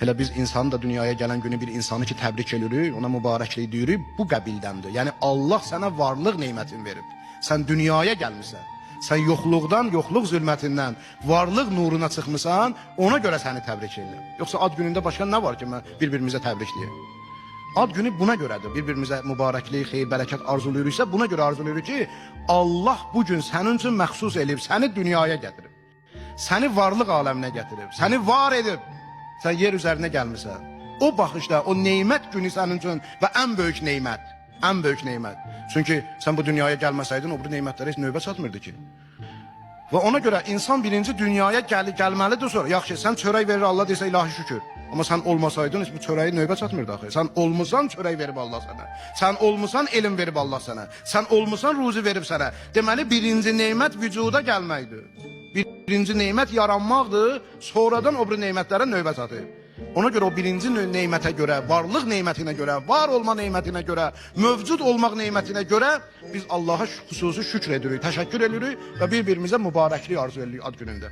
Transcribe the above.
Elə biz insanı da dünyaya gələn günü bir insanı ki təbrik edirik, ona mübarəklik deyirik, bu qəbildəndir. Yəni Allah sənə varlıq nemətini verib. Sən dünyaya gəlmisən. Sən yoxluqdan, yoxluq zülmətindən varlıq nuruna çıxmısan, ona görə səni təbrik edirəm. Yoxsa ad günündə başqa nə var ki, mən bir-birimizə təbrikləyək? Ad günü buna görədir. Bir-birimizə mübarəklik, xeyir, bərəkət arzulayırıqsa, buna görə arzulayırıq ki, Allah bu gün sənin üçün məxsus edib, səni dünyaya gətirib. Səni varlıq aləminə gətirib, səni var edib. Sən yer üzərinə gəlmirsən. O baxışda, o neymət günü sənin üçün və ən böyük neymət. Ən böyük neymət. Çünki sən bu dünyaya gəlməsəydin, o bu neymətlərə heç növbə çatmırdı ki. Və ona görə insan birinci dünyaya gəlməlidir sonra. Yaxşı, sən çörək verir Allah desə ilahi şükür. Amma sən olmasaydın, heç bu çörəyi növbə çatmırdı axı. Sən olmusan çörək verib Allah sənə. Sən olmusan elm verib Allah sənə. Sən olmusan ruzi verib sənə. Deməli, birinci neymət vücuda gəlməkdir. Birinci neymət yaranmaqdır, sonradan o bir neymətlərə növbə çatır. Ona görə o birinci neymətə görə, varlıq neymətinə görə, var olma neymətinə görə, mövcud olmaq neymətinə görə biz Allaha xüsusi şükr edirik, təşəkkür edirik və bir-birimizə mübarəklik arzu edirik ad günündə.